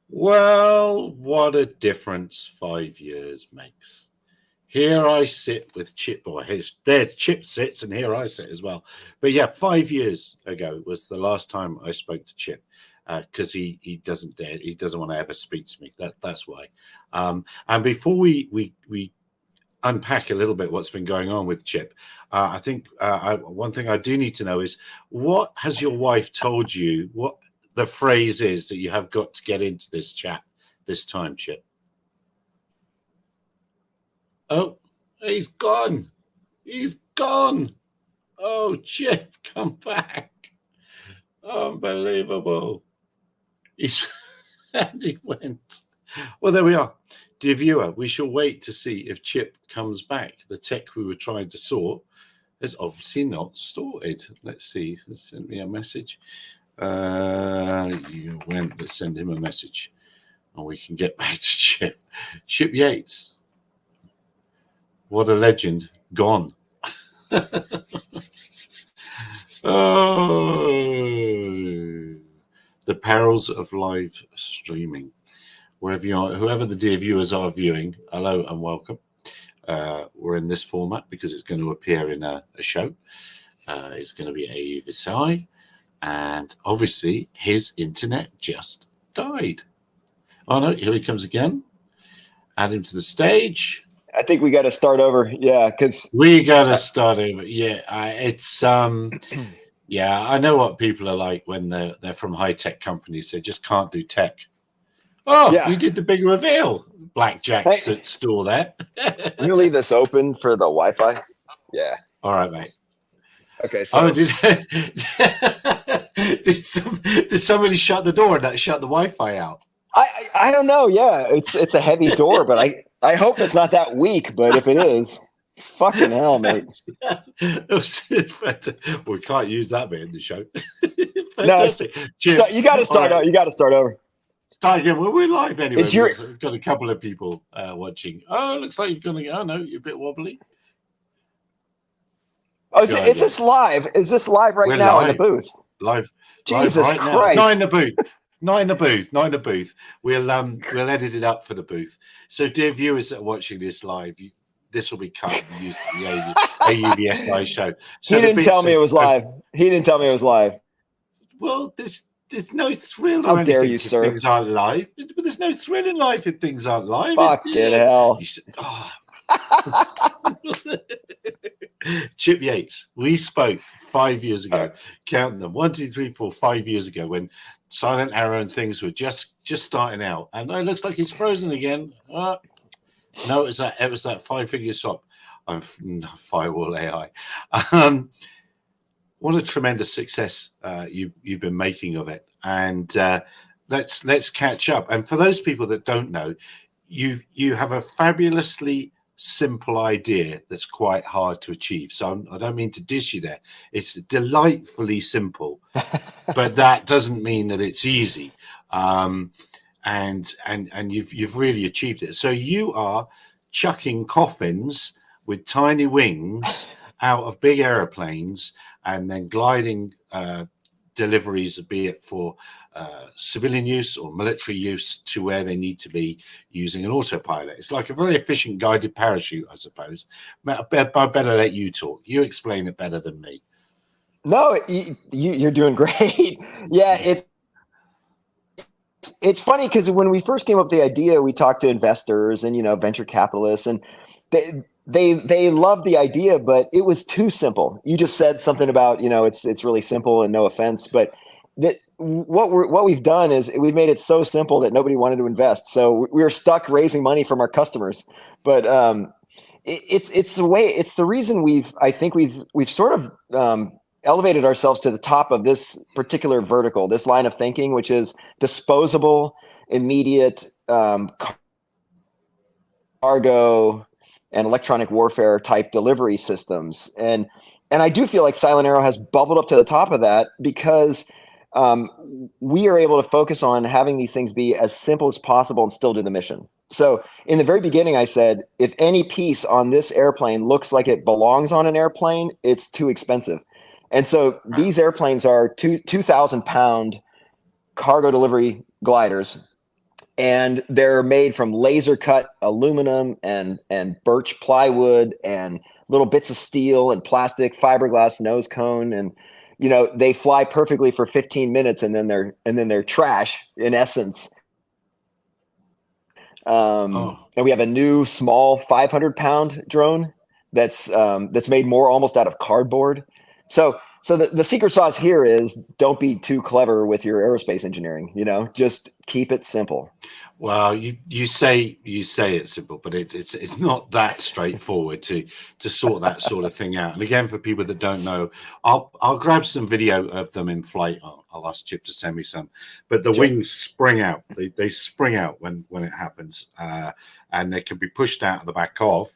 Well, what a difference 5 years makes. Here I sit with Chip, or there's Chip sits, and here I sit as well. But yeah, 5 years ago was the last time I spoke to Chip, because he doesn't dare, he doesn't want to ever speak to me. That's why. And before we unpack a little bit what's been going on with Chip, I think one thing I do need to know is, what has your wife told you? What the phrase is that you have got to get into this chat this time, Chip? Oh, he's gone. He's gone. Oh, Chip, come back. Unbelievable. He's and he went. Well, there we are. Dear viewer, we shall wait to see if Chip comes back. The tech we were trying to sort is obviously not sorted. Let's see. Send me a message. Let's send him a message. And we can get back to Chip. Chip Yates. What a legend. Gone. Oh, the perils of live streaming. Wherever you are, whoever the dear viewers are viewing, hello and welcome. We're in this format because it's going to appear in a show. It's going to be AUVSI, and obviously his internet just died. Oh no, here he comes again. Add him to the stage. I think we got to start over. Yeah, because we got to start over. Yeah, it's yeah, I know what people are like when they're from high tech companies. They just can't do tech. Oh, yeah. We did the big reveal. Blackjack's at store there. Can you leave this open for the Wi-Fi? Yeah. All right, mate. Okay. So did somebody shut the door and that shut the Wi-Fi out? I don't know. Yeah, it's a heavy door, but I hope it's not that weak. But if it is, fucking hell, mate. We can't use that bit in the show. No, you got to start out. You got to start over. Start again. Well, we're live anyway. We've got a couple of people watching. Oh, it looks like you're going to go. Oh, no, you're a bit wobbly. Oh, is this live? Is this live right now in the booth? Live. Jesus right Christ. Now. Not in the booth. Not in the booth. Not in the booth. We'll edit it up for the booth. So, dear viewers that are watching this live, this will be cut and used for the AUVSI show. So he didn't tell me it was live. He didn't tell me it was live. Well, there's no thrill. How dare you, sir? Things aren't live. But there's no thrill in life if things aren't live. Fucking hell. Chip Yates, we spoke 5 years ago. Count them. 1, 2, 3, 4, 5 years ago, when Silent Arrow and things were just starting out. And it looks like he's frozen again. No, it was that 5-figure shop on Firewall AI. What a tremendous success you've been making of it, and let's catch up. And for those people that don't know, you have a fabulously simple idea that's quite hard to achieve. So I don't mean to dish you there. It's delightfully simple, but that doesn't mean that it's easy. And you've really achieved it. So you are chucking coffins with tiny wings out of big airplanes, and then gliding deliveries, be it for civilian use or military use, to where they need to be using an autopilot. It's like a very efficient guided parachute, I suppose. I better let you talk. You explain it better than me. No, you're doing great. Yeah, it's funny because when we first came up with the idea, we talked to investors and venture capitalists, and they loved the idea, but it was too simple. You just said something about it's really simple, and no offense, but what we've done is we've made it so simple that nobody wanted to invest. So we were stuck raising money from our customers. But it's the reason we've sort of elevated ourselves to the top of this particular vertical, this line of thinking, which is disposable, immediate cargo and electronic warfare type delivery systems. And I do feel like Silent Arrow has bubbled up to the top of that because we are able to focus on having these things be as simple as possible and still do the mission. So in the very beginning, I said, if any piece on this airplane looks like it belongs on an airplane, it's too expensive. And so these airplanes are 2,000-pound cargo delivery gliders. and they're made from laser cut aluminum and birch plywood and little bits of steel and plastic fiberglass nose cone, and they fly perfectly for 15 minutes, and then they're trash in essence. And we have a new small 500-pound drone that's made more almost out of cardboard. So the secret sauce here is don't be too clever with your aerospace engineering. Just keep it simple. Well, you say it's simple, but it's not that straightforward to sort that sort of thing out. And again, for people that don't know, I'll grab some video of them in flight. I'll ask Chip to send me some. But the wings spring out. They spring out when it happens, and they can be pushed out of the back of.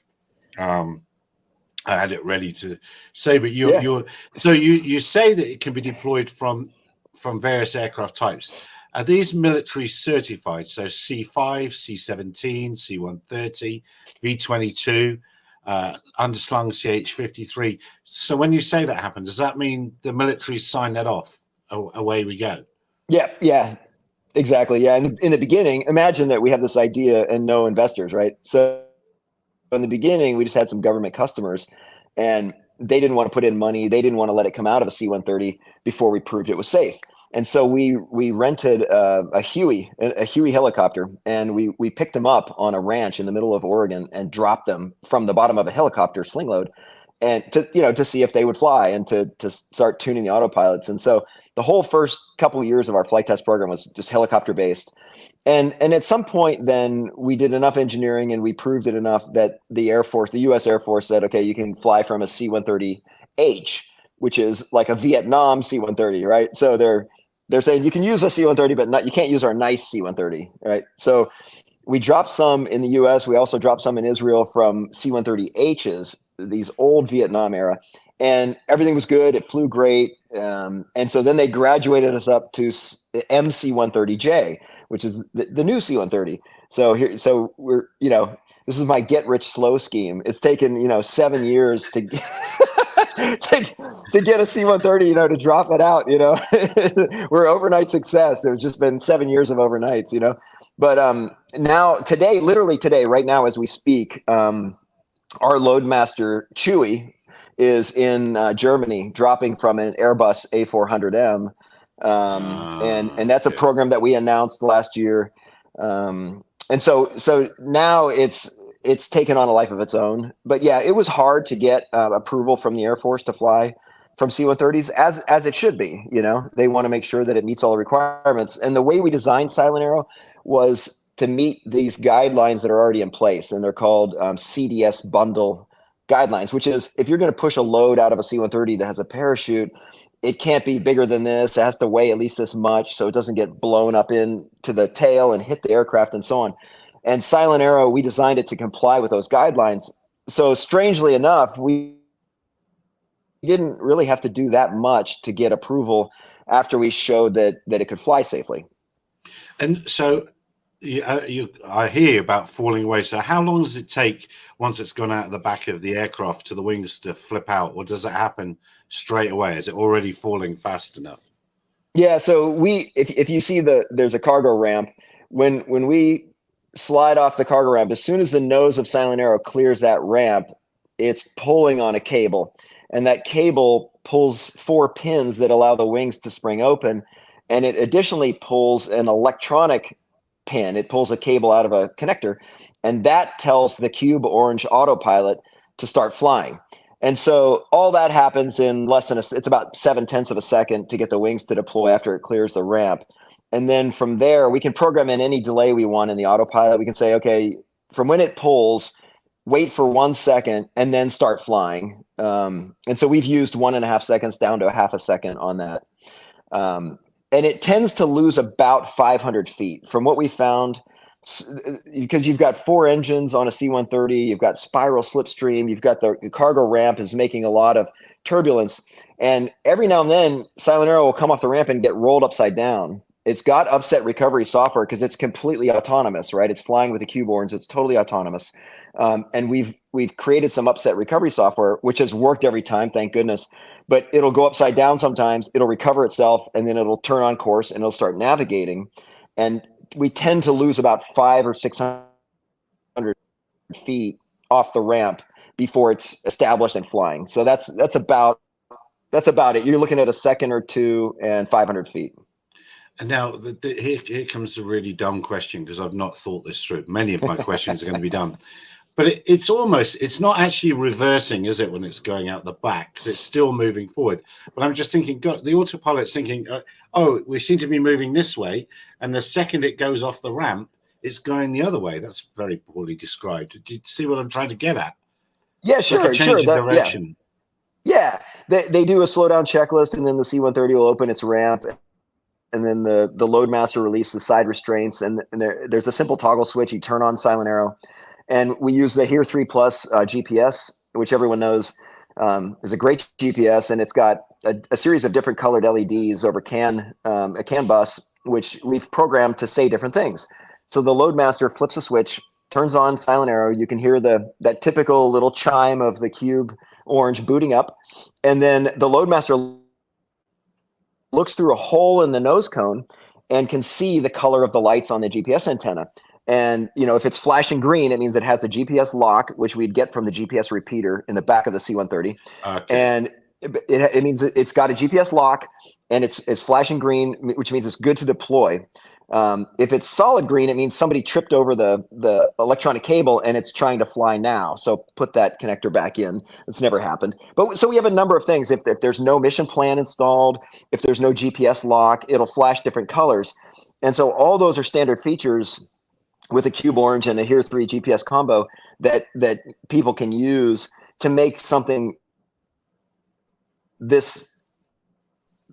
I had it ready to say, but you say that it can be deployed from various aircraft types. Are these military certified? So C5, C-17, C-130, V-22, underslung CH-53. So when you say that happened, does that mean the military signed that off? Away we go. Yeah, exactly. Yeah, and in the beginning, imagine that we have this idea and no investors, right? So in the beginning, we just had some government customers, and they didn't want to put in money. They didn't want to let it come out of a C-130 before we proved it was safe. And so we rented a Huey helicopter, and we picked them up on a ranch in the middle of Oregon and dropped them from the bottom of a helicopter sling load, and to see if they would fly and to start tuning the autopilots. And so the whole first couple of years of our flight test program was just helicopter based. And at some point, then we did enough engineering and we proved it enough that the U.S. Air Force said, okay, you can fly from a C-130H, which is like a Vietnam C-130, right? So they're saying you can use a C-130, but you can't use our nice C-130, right? So we dropped some in the U.S. We also dropped some in Israel from C-130Hs, these old Vietnam era, and everything was good. It flew great. And so then they graduated us up to MC-130J, which is the new C-130. So we're, this is my get rich slow scheme. It's taken, 7 years to to get a C-130, to drop it out, we're overnight success. There's just been 7 years of overnights, but now literally today, right now, as we speak, our loadmaster Chewy is in Germany, dropping from an Airbus A400M. And that's a program that we announced last year. And so now it's taken on a life of its own. But yeah, it was hard to get approval from the Air Force to fly from C-130s, as it should be. They want to make sure that it meets all the requirements. And the way we designed Silent Arrow was to meet these guidelines that are already in place, and they're called CDS bundle guidelines, which is if you're going to push a load out of a C-130 that has a parachute, it can't be bigger than this. It has to weigh at least this much so it doesn't get blown up into the tail and hit the aircraft and so on. And Silent Arrow, we designed it to comply with those guidelines. So strangely enough, we didn't really have to do that much to get approval after we showed that it could fly safely. And so I hear about falling away. So how long does it take once it's gone out of the back of the aircraft to the wings to flip out, or does it happen straight away? Is it already falling fast enough? Yeah. So if you see there's a cargo ramp, when we slide off the cargo ramp, as soon as the nose of Silent Arrow clears that ramp, it's pulling on a cable, and that cable pulls 4 pins that allow the wings to spring open. And it additionally pulls an electronic pin. It pulls a cable out of a connector, and that tells the cube orange autopilot to start flying. And so all that happens in less than it's about 0.7 of a second to get the wings to deploy after it clears the ramp. And then from there, we can program in any delay we want in the autopilot. We can say, okay, from when it pulls, wait for 1 second and then start flying. And so we've used 1.5 seconds down to 0.5 second on that. And it tends to lose about 500 feet from what we found, because you've got 4 engines on a C-130, you've got spiral slipstream, you've got the cargo ramp is making a lot of turbulence. And every now and then, Silent Arrow will come off the ramp and get rolled upside down. It's got upset recovery software because it's completely autonomous, right? It's flying with the cube orange. It's totally autonomous. And we've created some upset recovery software, which has worked every time, thank goodness. But it'll go upside down sometimes, it'll recover itself, and then it'll turn on course and it'll start navigating. And we tend to lose about 500 or 600 feet off the ramp before it's established and flying. So that's about it. You're looking at a second or two and 500 feet. And now here comes a really dumb question, because I've not thought this through. Many of my questions are going to be dumb, but it's not actually reversing, is it, when it's going out the back? Because it's still moving forward. But I'm just thinking, God, the autopilot's thinking, oh, we seem to be moving this way, and the second it goes off the ramp, it's going the other way. That's very poorly described. Do you see what I'm trying to get at? Yeah, sure, like a change in direction. Yeah. They do a slowdown checklist, and then the C-130 will open its ramp, and then the Loadmaster release the side restraints, and there's a simple toggle switch. You turn on silent arrow, and we use the Here 3 Plus GPS, which everyone knows is a great GPS, and it's got a series of different colored LEDs over a CAN bus, which we've programmed to say different things. So the Loadmaster flips a switch, turns on silent arrow. You can hear that typical little chime of the cube orange booting up, and then the Loadmaster looks through a hole in the nose cone and can see the color of the lights on the GPS antenna. And if it's flashing green, it means it has the GPS lock, which we'd get from the GPS repeater in the back of the C-130. Okay. And it means it's got a GPS lock, and it's flashing green, which means it's good to deploy. If it's solid green, it means somebody tripped over the electronic cable and it's trying to fly now. So put that connector back in. It's never happened. But so we have a number of things. If there's no mission plan installed, if there's no GPS lock, it'll flash different colors. And so all those are standard features with a Cube Orange and a Here 3 GPS combo that people can use to make something this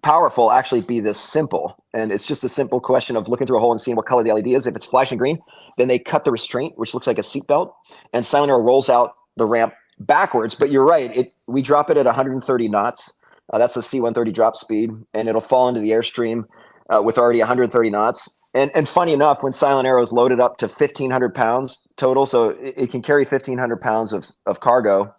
powerful actually be this simple. And it's just a simple question of looking through a hole and seeing what color the LED is. If it's flashing green, then they cut the restraint, which looks like a seatbelt, and silent arrow rolls out the ramp backwards. But you're right, we drop it at 130 knots. That's the C-130 drop speed, and it'll fall into the airstream with already 130 knots. And funny enough, when silent arrow is loaded up to 1,500 pounds total, so it can carry 1,500 pounds of cargo,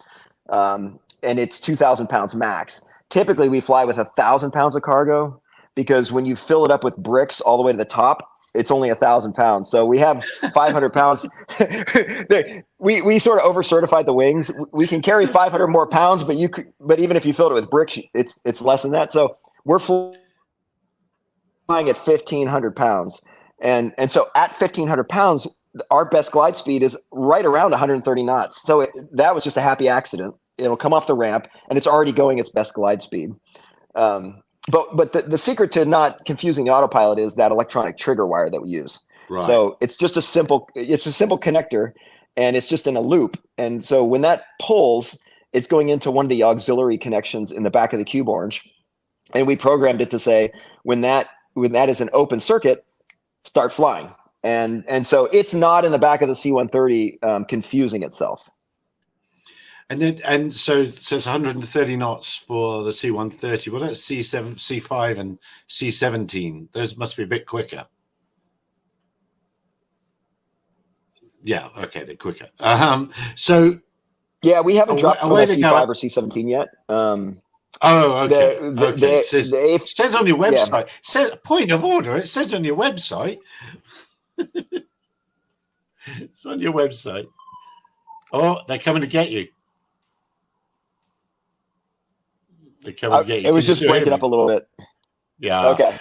and it's 2,000 pounds max. Typically, we fly with 1,000 pounds of cargo, because when you fill it up with bricks all the way to the top, it's only 1,000 pounds. So we have 500 pounds. we sort of over certified the wings. We can carry 500 more pounds, but even if you filled it with bricks, it's less than that. So we're flying at 1,500 pounds. And so at 1,500 pounds, our best glide speed is right around 130 knots. So that was just a happy accident. It'll come off the ramp, and it's already going its best glide speed. But the secret to not confusing the autopilot is that electronic trigger wire that we use. Right. So it's just a simple connector, and it's just in a loop. And so when that pulls, it's going into one of the auxiliary connections in the back of the Cube Orange. And we programmed it to say, when that is an open circuit, start flying. And so it's not in the back of the C-130 confusing itself. And so it says 130 knots for the C-130. Well, that's C7, C5, and C-17. Those must be a bit quicker. Yeah, okay, they're quicker. So yeah, we haven't dropped from C5 or C-17 yet. Okay. It says on your website. Yeah. Says point of order. It says on your website. It's on your website. Oh, they're coming to get you. It was just breaking up a little bit. Yeah. Okay.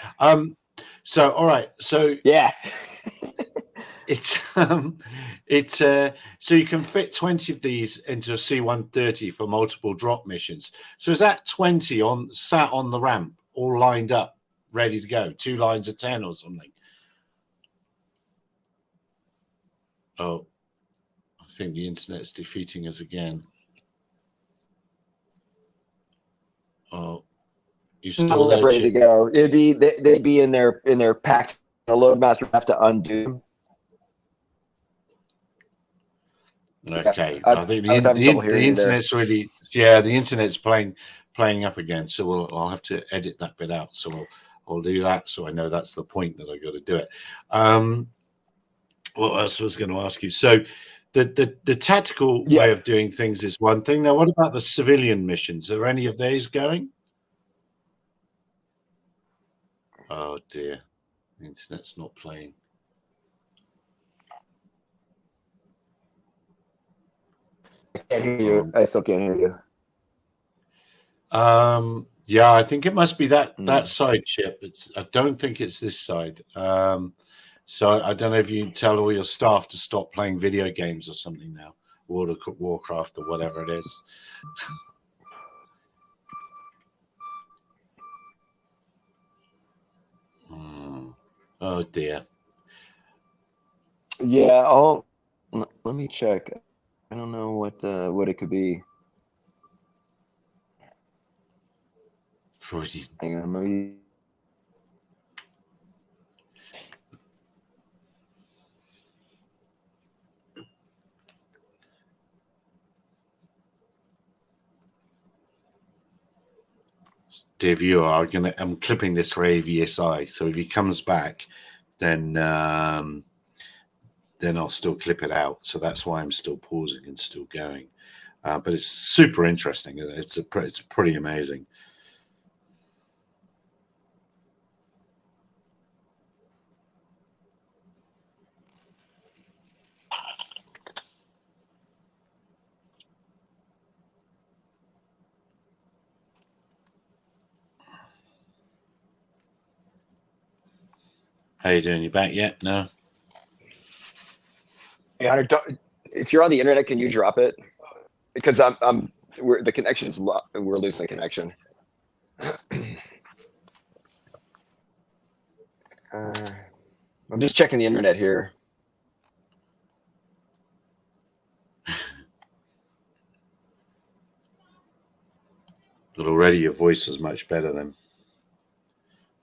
So all right. So yeah. So you can fit 20 of these into a C-130 for multiple drop missions. So is that 20 sat on the ramp, all lined up, ready to go? 2 lines of 10 or something? Oh, I think the internet's defeating us again. Oh, you still there, ready to go. They'd be in their packs. The Loadmaster would have to undo. Okay, I think the internet's really, the internet's playing up again. So I'll have to edit that bit out. So I'll do that. So I know that's the point that I got to do it. What else was going to ask you? So the tactical way of doing things is one thing. Now, what about the civilian missions? Are any of those going? Oh dear, the internet's not playing. can't hear you. I still can't hear you. Yeah, I think it must be that side, Chip. I don't think it's this side. So I don't know if you tell all your staff to stop playing video games or something now, World of Warcraft or whatever it is. Oh dear. Yeah, let me check. I don't know what it could be. Hang on, let me. Dear viewer, I'm clipping this for AVSI, so if he comes back, then I'll still clip it out. So that's why I'm still pausing and still going. But it's super interesting. It's pretty amazing. How you doing? You back yet? No. Hey, Hunter, if you're on the internet, can you drop it? Because the connection's we're losing connection. I'm just checking the internet here. But already your voice was much better than.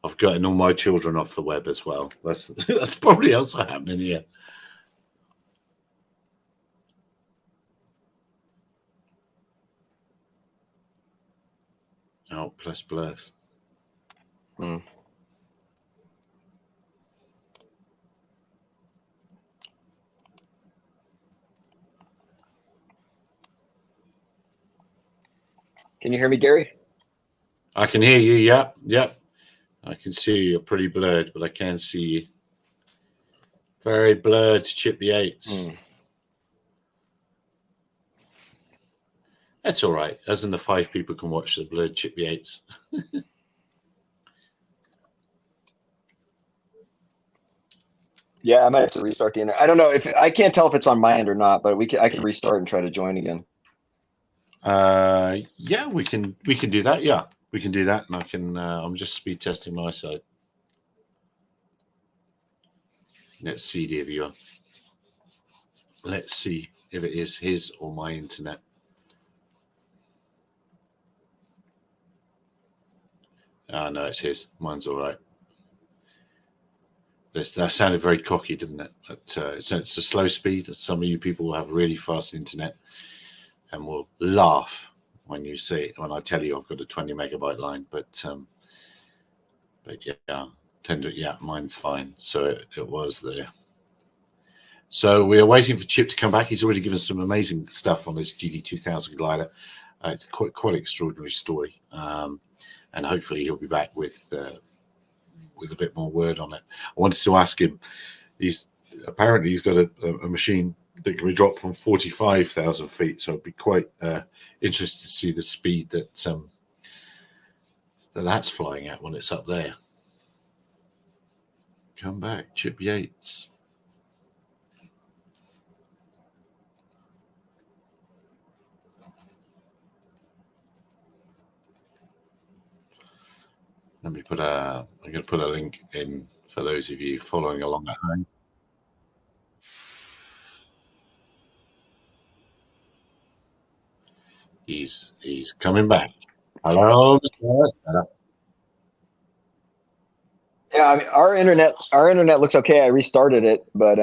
I've gotten all my children off the web as well. That's probably also happening here. Oh, bless. Hmm. Can you hear me, Gary? I can hear you. Yep. I can see you. You're pretty blurred, but I can see you. Very blurred, Chip Yates. That's all right. As in the 5 people can watch the blurred Chip Yates. Yeah, I might have to restart the internet. I don't know if I can't tell if it's on my end or not, but I can restart and try to join again. Yeah, we can do that. Yeah, we can do that, and I'm just speed testing my side. Let's see, dear viewer. Let's see if it is his or my internet. No, it's his. Mine's all right. That sounded very cocky, didn't it? But it's a slow speed. Some of you people will have really fast internet and will laugh when I tell you I've got a 20 megabyte line. But yeah, mine's fine. So it was there. So we are waiting for Chip to come back. He's already given some amazing stuff on this GD2000 glider. It's quite extraordinary story, and hopefully he'll be back with a bit more word on it. I wanted to ask him. He's apparently got a machine that can be dropped from 45,000 feet. So I'd be quite interested to see the speed that's flying at when it's up there. Come back, Chip Yates. I'm going to put a link in for those of you following along at home. He's coming back. Hello, Mr. Yeah, I mean, our internet looks okay. I restarted it, but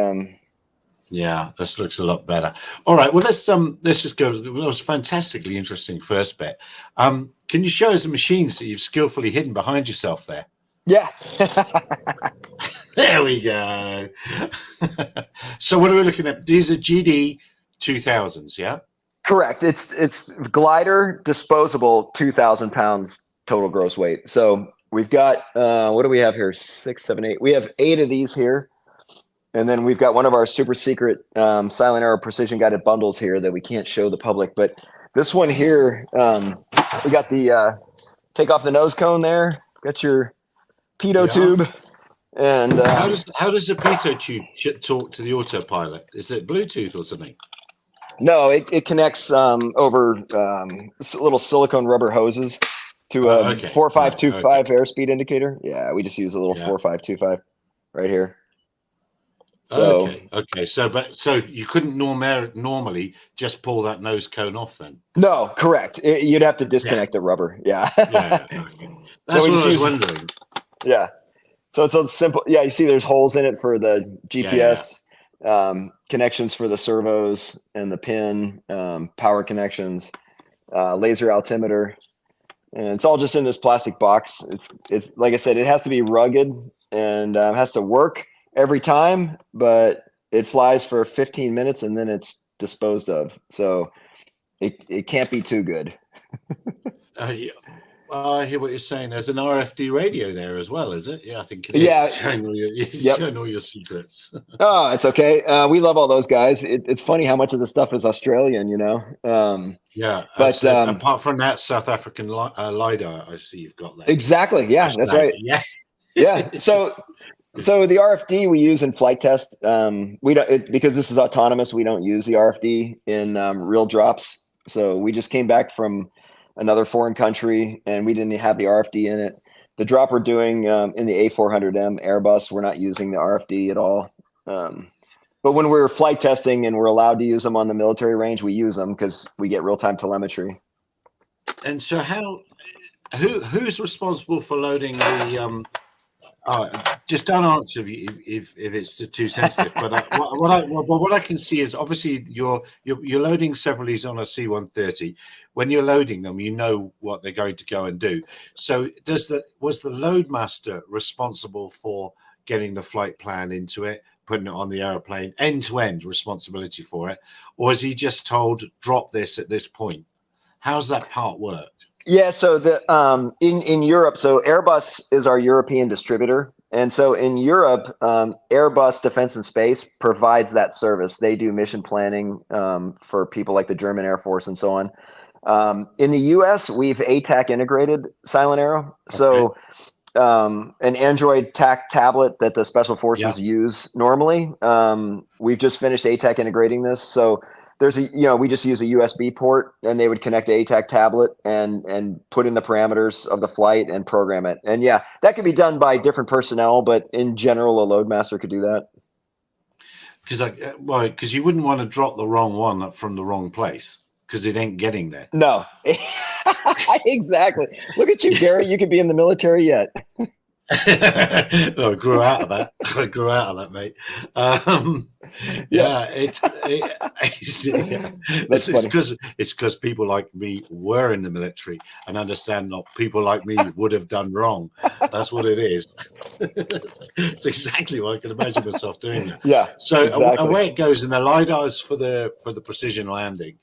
yeah, this looks a lot better. All right, well let's just go. That was a fantastically interesting first bit. Can you show us the machines that you've skillfully hidden behind yourself there? Yeah. There we go. So what are we looking at? These are GD 2000s, yeah? Correct. It's glider disposable 2,000 pounds total gross weight. So we've got what do we have here? 6, 7, 8. We have 8 of these here. And then we've got one of our super secret silent arrow precision guided bundles here that we can't show the public. But this one here, we got the take off the nose cone there. Got your pitot tube. And how does the pitot tube talk to the autopilot? Is it Bluetooth or something? No, it connects over little silicone rubber hoses to a 4525 airspeed indicator. Yeah, we just use a little 4525 right here. So, okay. So you couldn't normally just pull that nose cone off then? No, correct. You'd have to disconnect the rubber. Yeah. Yeah. Okay. That's what I was wondering. Yeah. So it's a simple. Yeah, you see, there's holes in it for the GPS, connections for the servos and the pin, power connections, laser altimeter, and it's all just in this plastic box. It's like I said, it has to be rugged and has to work every time, but it flies for 15 minutes and then it's disposed of. So it can't be too good. I hear what you're saying. There's an RFD radio there as well, is it? Yeah, I think it is. Yeah. Showing all your secrets. Oh, it's okay. We love all those guys. It's funny how much of the stuff is Australian, you know? But apart from that South African LiDAR, I see you've got that. Exactly. Yeah, that's right. Yeah. Yeah. So the RFD we use in flight test, we don't, because this is autonomous, we don't use the RFD in real drops. So we just came back from another foreign country and we didn't have the RFD in it. The drop we're doing in the A400M Airbus, we're not using the RFD at all. But when we're flight testing and we're allowed to use them on the military range, we use them because we get real-time telemetry. And so who's responsible for loading the just don't answer if it's too sensitive. But what I can see is obviously you're loading several of these on a C-130. When you're loading them, you know what they're going to go and do. So was the loadmaster responsible for getting the flight plan into it, putting it on the airplane, end-to-end responsibility for it, or is he just told drop this at this point? How's that part work? Yeah, so in Europe, so Airbus is our European distributor, and so in Europe, Airbus Defense and Space provides that service. They do mission planning for people like the German Air Force and so on. In the U.S., we've ATAC integrated Silent Arrow, so an Android TAC tablet that the Special Forces use normally. We've just finished ATAC integrating this, so. There's we just use a USB port and they would connect the ATAC tablet and put in the parameters of the flight and program it. And yeah, that could be done by different personnel, but in general, a loadmaster could do that. Because you wouldn't want to drop the wrong one from the wrong place because it ain't getting there. No, exactly. Look at you, Gary. You could be in the military yet. No, I grew out of that, mate. It's because people like me were in the military and understand not people like me would have done wrong. That's what it is. It's exactly what I can imagine myself doing that. Yeah. So away it goes, and the LiDARs for the precision landing.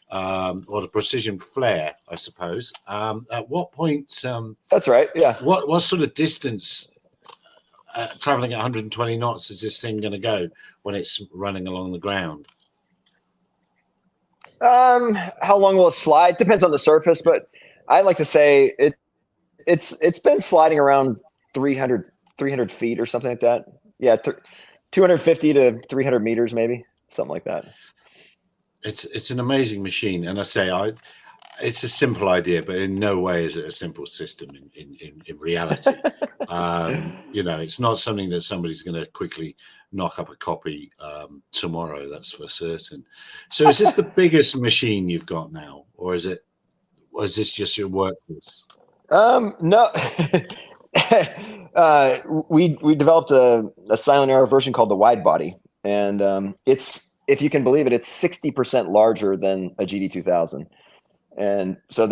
Or the precision flare, I suppose. At what point? That's right. Yeah. What sort of distance, traveling at 120 knots, is this thing going to go when it's running along the ground? How long will it slide? Depends on the surface, but I like to say it's been sliding around 300 feet or something like that. Yeah, 250 to 300 meters, maybe something like that. It's an amazing machine, and I say it's a simple idea, but in no way is it a simple system in reality. It's not something that somebody's going to quickly knock up a copy tomorrow. That's for certain. So, is this the biggest machine you've got now, or is this just your workhorse? No. We developed a Silent Arrow version called the wide body, and it's. If you can believe it, it's 60% larger than a GD2000. And so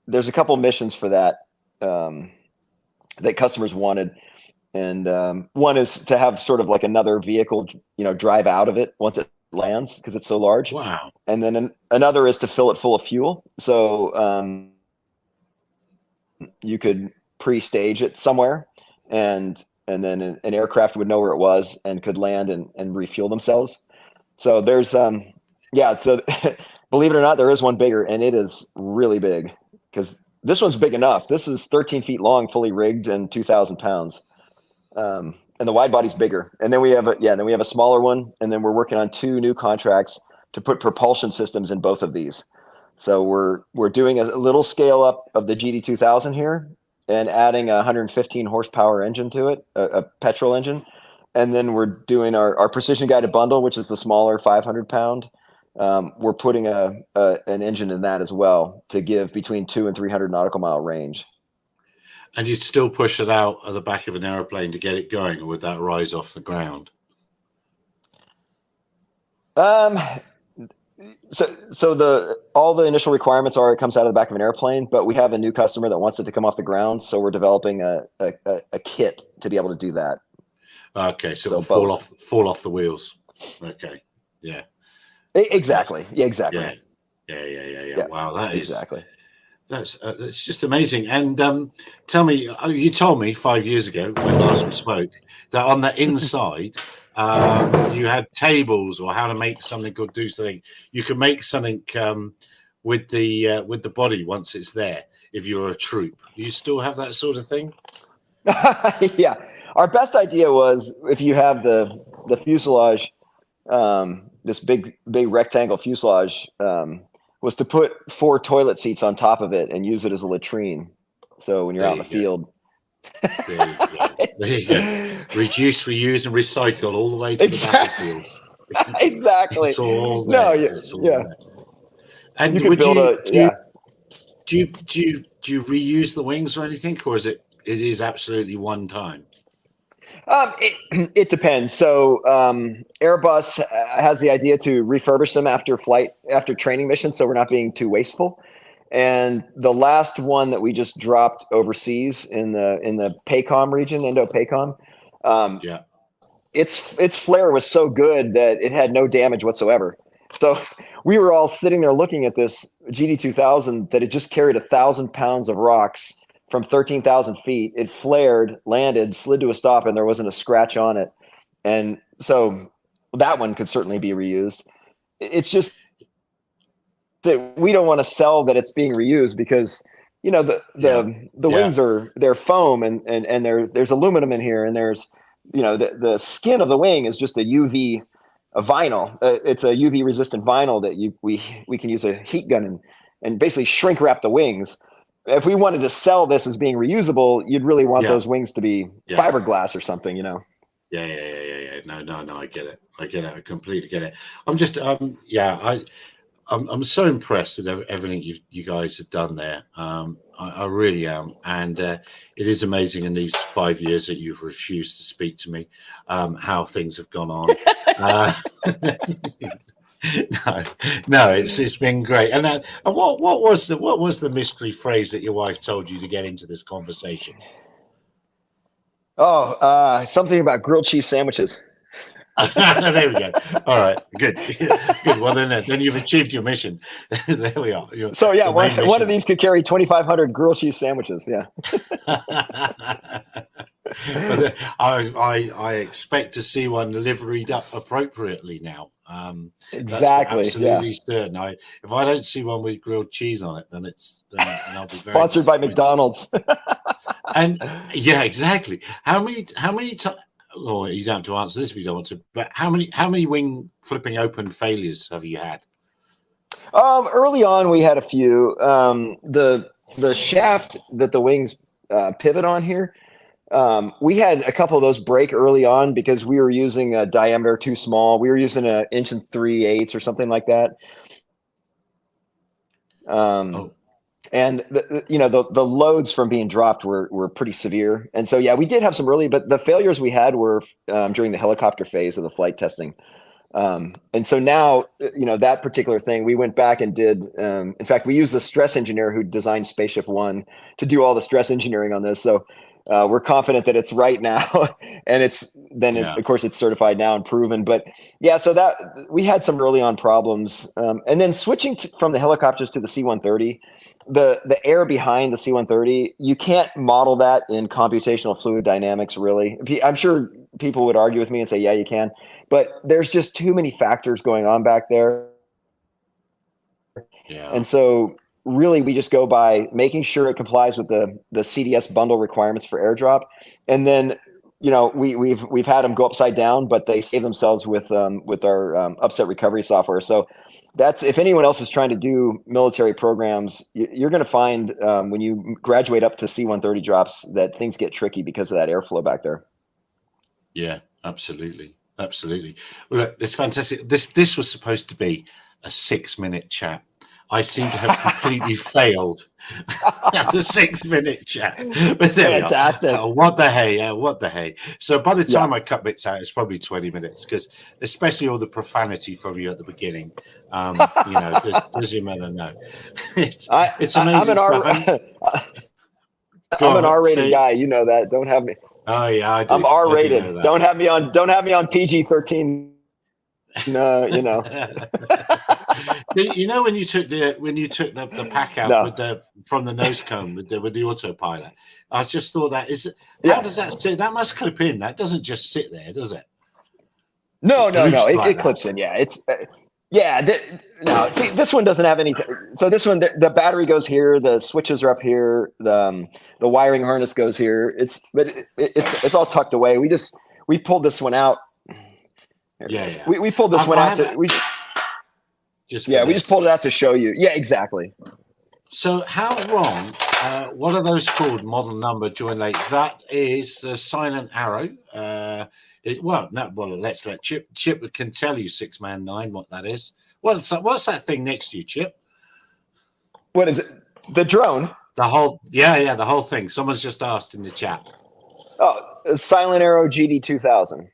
there's a couple missions for that, that customers wanted. And one is to have sort of like another vehicle, drive out of it once it lands because it's so large. Wow. And then another is to fill it full of fuel. So you could pre-stage it somewhere and and then an aircraft would know where it was and could land and refuel themselves. So there's yeah. So believe it or not, there is one bigger, and it is really big because this one's big enough. This is 13 feet long, fully rigged, and 2,000 pounds. And the wide body's bigger. And then we have a smaller one, and then we're working on 2 new contracts to put propulsion systems in both of these. So we're doing a little scale up of the GD2000 here and adding a 115 horsepower engine to it, a petrol engine. And then we're doing our precision guided bundle, which is the smaller 500 pound. We're putting an engine in that as well to give between 200 and 300 nautical mile range. And you'd still push it out at the back of an aeroplane to get it going, or would that rise off the ground? So all the initial requirements are it comes out of the back of an airplane, but we have a new customer that wants it to come off the ground, so we're developing a kit to be able to do that. Okay, so it'll fall off the wheels. Okay, yeah. Exactly. Yeah, exactly. Yeah. Wow, that is exactly. That's just amazing. And tell me, you told me 5 years ago when last we spoke that on the inside you had tables or how to make something or do something. You can make something with the body once it's there. If you're a troop, do you still have that sort of thing? Yeah, our best idea was if you have the fuselage, this big rectangle fuselage. Was to put 4 toilet seats on top of it and use it as a latrine. So when you're out in the field. There you go. Reduce, reuse, and recycle all the way to the battlefield. Exactly. It's all there. There. And you could build do you reuse the wings or anything, or is it is absolutely one time? It depends. So Airbus has the idea to refurbish them after training missions, so we're not being too wasteful. And the last one that we just dropped overseas in the PACOM region, Indo-PACOM, its flare was so good that it had no damage whatsoever. So we were all sitting there looking at this GD2000 that had just carried 1,000 pounds of rocks from 13,000 feet. It flared, landed, slid to a stop, and there wasn't a scratch on it. And so that one could certainly be reused. It's just that we don't want to sell that it's being reused because, you know, the wings they're foam and there's aluminum in here, and there's, you know, the skin of the wing is just a vinyl. It's a UV resistant vinyl that we can use a heat gun and basically shrink wrap the wings. If we wanted to sell this as being reusable, you'd really want those wings to be fiberglass or something, you know? Yeah. No, I get it. I completely get it. I'm just, I'm so impressed with everything you guys have done there. I really am. And it is amazing in these 5 years that you've refused to speak to me, how things have gone on. No, it's been great. And what was the mystery phrase that your wife told you to get into this conversation? Something about grilled cheese sandwiches. There we go. All right, good. Well, then you've achieved your mission. There we are. So yeah, one of these could carry 2,500 grilled cheese sandwiches. Yeah. But I expect to see one liveried up appropriately now. Exactly. That's absolutely certain. If I don't see one with grilled cheese on it, then I'll be very sponsored by McDonald's. And yeah, exactly. How many times? Or you don't have to answer this if you don't want to. But how many wing flipping open failures have you had? Early on, we had a few. The shaft that the wings pivot on here. We had a couple of those break early on because we were using a diameter too small. We were using an 1 3/8 or something like that. And the loads from being dropped were pretty severe. And so, yeah, we did have some early, but the failures we had were during the helicopter phase of the flight testing. And so now, that particular thing, we went back and did, in fact, we used the stress engineer who designed Spaceship One to do all the stress engineering on this. So We're confident that it's right now, and of course it's certified now and proven. But yeah, so that we had some early on problems, and then switching from the helicopters to the C-130, the air behind the C-130, you can't model that in computational fluid dynamics. Really, I'm sure people would argue with me and say, yeah, you can, but there's just too many factors going on back there. Yeah. And so really we just go by making sure it complies with the CDS bundle requirements for airdrop. And then, we've had them go upside down, but they save themselves with our upset recovery software. So that's, if anyone else is trying to do military programs, you're going to find when you graduate up to C-130 drops that things get tricky because of that airflow back there. Yeah, absolutely. Absolutely. Well, look, it's fantastic. This was supposed to be a 6-minute chat. I seem to have completely failed at the 6-minute chat. But there Fantastic. We are. What the hey? What the hey? So by the time I cut bits out, it's probably 20 minutes, because especially all the profanity from you at the beginning, does your mother know? It's amazing. I'm an R-rated guy. You know that. Don't have me. Oh yeah, I do. I'm R-rated. Don't have me on PG-13. No, when you took the pack out from the nose cone with the autopilot, I just thought how does that sit? That must clip in. That doesn't just sit there, does it? No. It clips in. Yeah, it's no. See, this one doesn't have anything. So this one, the battery goes here. The switches are up here. The wiring harness goes here. It's all tucked away. We pulled this one out. We pulled this one out. We just pulled it out to show you. Yeah, exactly. So how wrong? What are those called? Model number join late. That is the silent arrow. Let's let Chip can tell you 6man9 what that is. What's that thing next to you, Chip? What is it? The drone. The whole thing. Someone's just asked in the chat. Oh, Silent Arrow GD2000.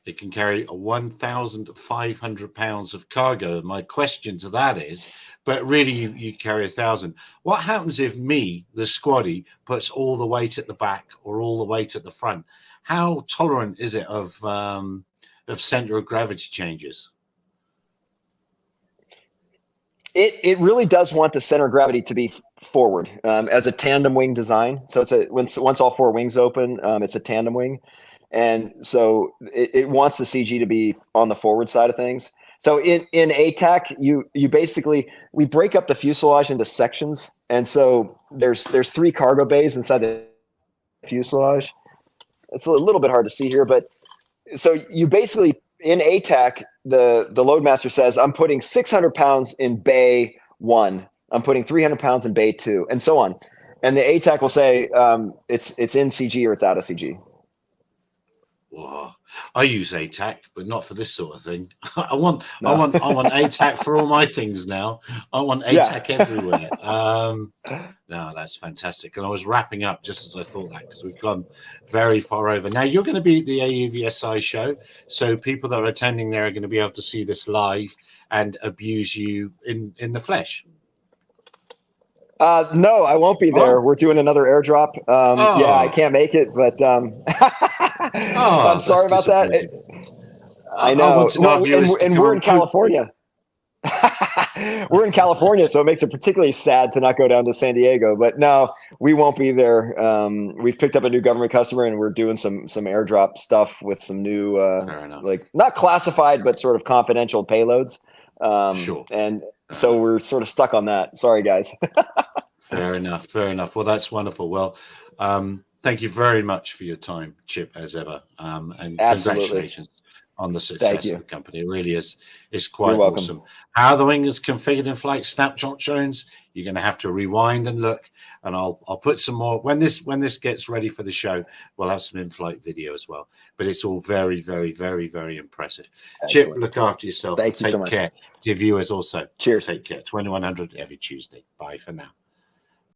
It can carry 1,500 pounds of cargo. My question to that is, but really you carry 1,000. What happens if me, the squaddy, puts all the weight at the back or all the weight at the front? How tolerant is it of center of gravity changes? It really does want the center of gravity to be forward as a tandem wing design. So once all 4 wings open, it's a tandem wing. And so it wants the CG to be on the forward side of things. So in ATAC, you basically, we break up the fuselage into sections. And so there's 3 cargo bays inside the fuselage. It's a little bit hard to see here, but so you basically, in ATAC, the loadmaster says, I'm putting 600 pounds in bay 1. I'm putting 300 pounds in bay 2, and so on. And the ATAC will say it's in CG or it's out of CG. Whoa. I use ATAC, but not for this sort of thing. I want ATAC for all my things now. I want ATAC everywhere. No, that's fantastic. And I was wrapping up just as I thought that, because we've gone very far over. Now you're going to be at the AUVSI show, so people that are attending there are going to be able to see this live and abuse you in the flesh. No, I won't be there. We're doing another airdrop. Yeah, I can't make it, but I'm sorry about that. I know. And we're in California. We're in California, so it makes it particularly sad to not go down to San Diego. But no, we won't be there. We've picked up a new government customer, and we're doing some airdrop stuff with some new, like not classified, but sort of confidential payloads. Sure. And so we're sort of stuck on that. Sorry, guys. Fair enough. Well, that's wonderful. Well, thank you very much for your time, Chip, as ever. And congratulations on the success of the company. It really is. It's quite awesome. How the wing is configured in flight snapshot shows, you're going to have to rewind and look. And I'll put some more when this gets ready for the show. We'll have some in-flight video as well. But it's all very, very, very, very impressive. Excellent. Chip, look after yourself. Thank you so much. Take care. To viewers also. Cheers. Take care. 2100 every Tuesday. Bye for now.